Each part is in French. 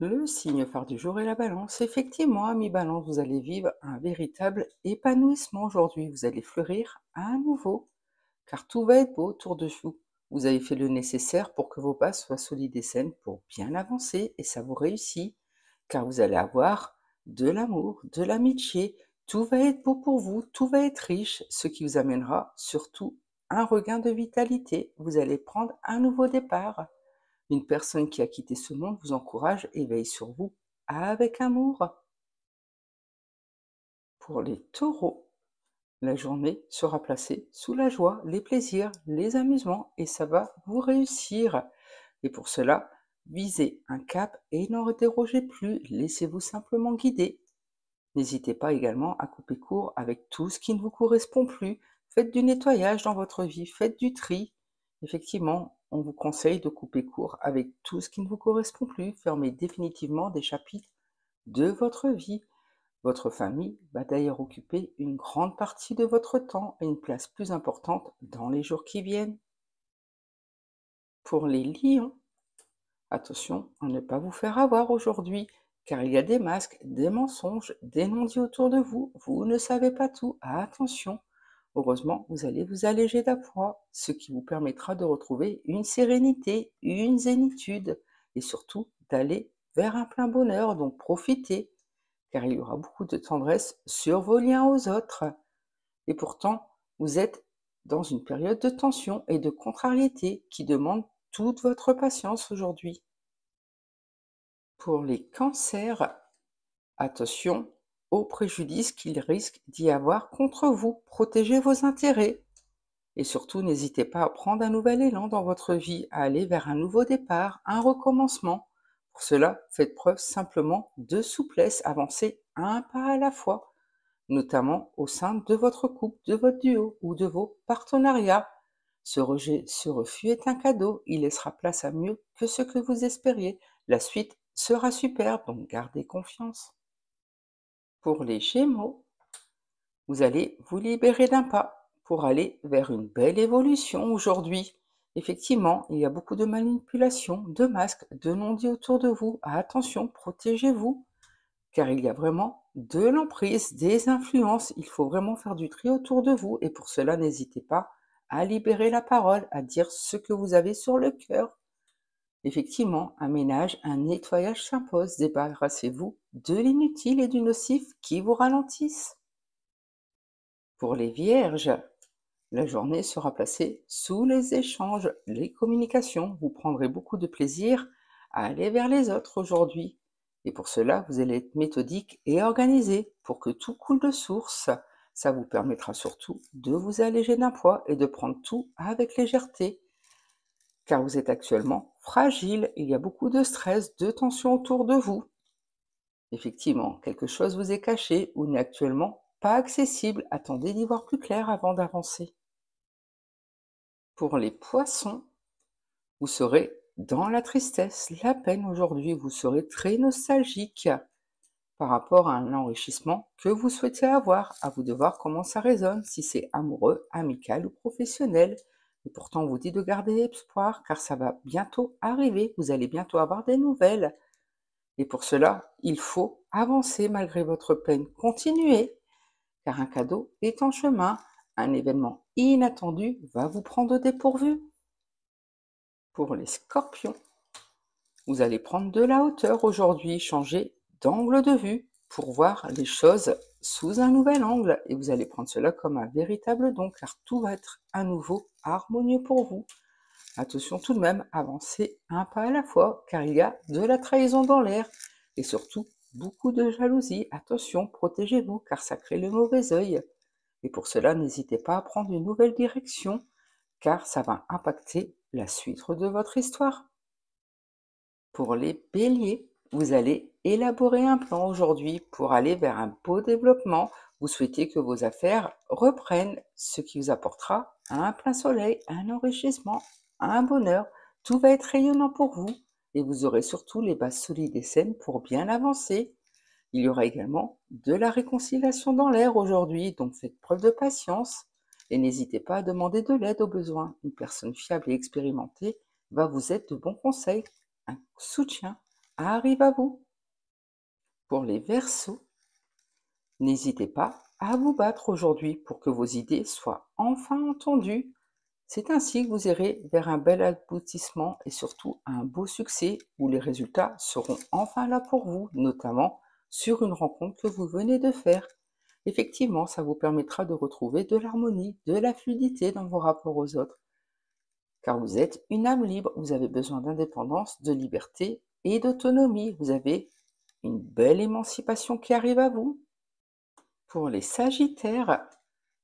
Le signe phare du jour est la balance. Effectivement, ami balance, vous allez vivre un véritable épanouissement aujourd'hui. Vous allez fleurir à nouveau, car tout va être beau autour de vous. Vous avez fait le nécessaire pour que vos bases soient solides et saines pour bien avancer, et ça vous réussit, car vous allez avoir de l'amour, de l'amitié. Tout va être beau pour vous, tout va être riche, ce qui vous amènera surtout un regain de vitalité. Vous allez prendre un nouveau départ. Une personne qui a quitté ce monde vous encourage et veille sur vous avec amour. Pour les taureaux, la journée sera placée sous la joie, les plaisirs, les amusements et ça va vous réussir. Et pour cela, visez un cap et n'en dérogez plus, laissez-vous simplement guider. N'hésitez pas également à couper court avec tout ce qui ne vous correspond plus. Faites du nettoyage dans votre vie, faites du tri. Effectivement, on vous conseille de couper court avec tout ce qui ne vous correspond plus. Fermez définitivement des chapitres de votre vie. Votre famille va d'ailleurs occuper une grande partie de votre temps et une place plus importante dans les jours qui viennent. Pour les lions, attention à ne pas vous faire avoir aujourd'hui, car il y a des masques, des mensonges, des non-dits autour de vous. Vous ne savez pas tout. Attention. Heureusement, vous allez vous alléger d'appoint, ce qui vous permettra de retrouver une sérénité, une zénitude, et surtout d'aller vers un plein bonheur. Donc profitez, car il y aura beaucoup de tendresse sur vos liens aux autres. Et pourtant, vous êtes dans une période de tension et de contrariété qui demande toute votre patience aujourd'hui. Pour les cancers, attention aux préjudices qu'il risque d'y avoir contre vous. Protégez vos intérêts. Et surtout, n'hésitez pas à prendre un nouvel élan dans votre vie, à aller vers un nouveau départ, un recommencement. Pour cela, faites preuve simplement de souplesse, avancez un pas à la fois, notamment au sein de votre couple, de votre duo ou de vos partenariats. Ce rejet, ce refus est un cadeau, il laissera place à mieux que ce que vous espériez. La suite sera superbe, donc gardez confiance. Pour les Gémeaux, vous allez vous libérer d'un pas pour aller vers une belle évolution aujourd'hui. Effectivement, il y a beaucoup de manipulations, de masques, de non-dits autour de vous. Attention, protégez-vous, car il y a vraiment de l'emprise, des influences. Il faut vraiment faire du tri autour de vous et pour cela, n'hésitez pas à libérer la parole, à dire ce que vous avez sur le cœur. Effectivement, un ménage, un nettoyage s'impose. Débarrassez-vous de l'inutile et du nocif qui vous ralentissent. Pour les vierges, la journée sera placée sous les échanges, les communications. Vous prendrez beaucoup de plaisir à aller vers les autres aujourd'hui. Et pour cela, vous allez être méthodique et organisé pour que tout coule de source. Ça vous permettra surtout de vous alléger d'un poids et de prendre tout avec légèreté. Car vous êtes actuellement fragile, il y a beaucoup de stress, de tension autour de vous. Effectivement, quelque chose vous est caché ou n'est actuellement pas accessible. Attendez d'y voir plus clair avant d'avancer. Pour les poissons, vous serez dans la tristesse, la peine aujourd'hui, vous serez très nostalgique par rapport à un enrichissement que vous souhaitez avoir. À vous de voir comment ça résonne, si c'est amoureux, amical ou professionnel. Et pourtant, on vous dit de garder espoir car ça va bientôt arriver, vous allez bientôt avoir des nouvelles. Et pour cela, il faut avancer malgré votre peine. Continuez, car un cadeau est en chemin. Un événement inattendu va vous prendre au dépourvu. Pour les scorpions, vous allez prendre de la hauteur aujourd'hui, changer d'angle de vue pour voir les choses sous un nouvel angle. Et vous allez prendre cela comme un véritable don, car tout va être à nouveau harmonieux pour vous. Attention tout de même, avancez un pas à la fois, car il y a de la trahison dans l'air. Et surtout, beaucoup de jalousie. Attention, protégez-vous, car ça crée le mauvais œil. Et pour cela, n'hésitez pas à prendre une nouvelle direction, car ça va impacter la suite de votre histoire. Pour les béliers, vous allez élaborer un plan aujourd'hui pour aller vers un beau développement. Vous souhaitez que vos affaires reprennent, ce qui vous apportera un plein soleil, un enrichissement, un bonheur. Tout va être rayonnant pour vous et vous aurez surtout les bases solides et saines pour bien avancer. Il y aura également de la réconciliation dans l'air aujourd'hui, donc faites preuve de patience et n'hésitez pas à demander de l'aide au besoin. Une personne fiable et expérimentée va vous être de bons conseils, un soutien arrive à vous. Pour les Verseaux, n'hésitez pas à vous battre aujourd'hui pour que vos idées soient enfin entendues. C'est ainsi que vous irez vers un bel aboutissement et surtout un beau succès où les résultats seront enfin là pour vous, notamment sur une rencontre que vous venez de faire. Effectivement, ça vous permettra de retrouver de l'harmonie, de la fluidité dans vos rapports aux autres, car vous êtes une âme libre, vous avez besoin d'indépendance, de liberté et d'autonomie. Vous avez une belle émancipation qui arrive à vous. Pour les Sagittaires,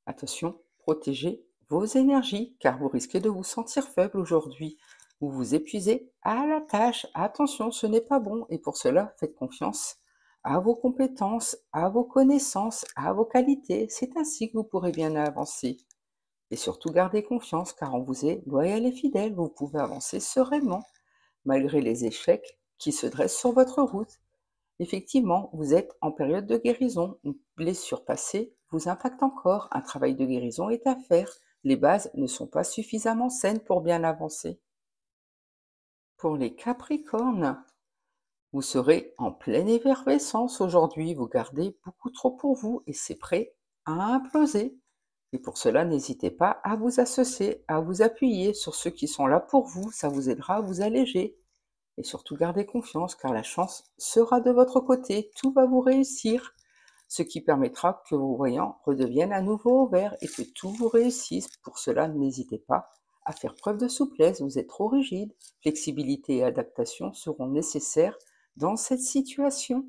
attention, protégez vos énergies car vous risquez de vous sentir faible aujourd'hui. Vous vous épuisez à la tâche. Attention, ce n'est pas bon et pour cela, faites confiance à vos compétences, à vos connaissances, à vos qualités. C'est ainsi que vous pourrez bien avancer. Et surtout, gardez confiance car on vous est loyal et fidèle. Vous pouvez avancer sereinement malgré les échecs qui se dressent sur votre route. Effectivement, vous êtes en période de guérison. Une blessure passée vous impacte encore. Un travail de guérison est à faire. Les bases ne sont pas suffisamment saines pour bien avancer. Pour les Capricornes, vous serez en pleine effervescence aujourd'hui. Vous gardez beaucoup trop pour vous et c'est prêt à imploser. Et pour cela, n'hésitez pas à vous associer, à vous appuyer sur ceux qui sont là pour vous. Ça vous aidera à vous alléger. Et surtout, gardez confiance car la chance sera de votre côté, tout va vous réussir, ce qui permettra que vos voyants redeviennent à nouveau au vert et que tout vous réussisse. Pour cela, n'hésitez pas à faire preuve de souplesse, vous êtes trop rigide, flexibilité et adaptation seront nécessaires dans cette situation.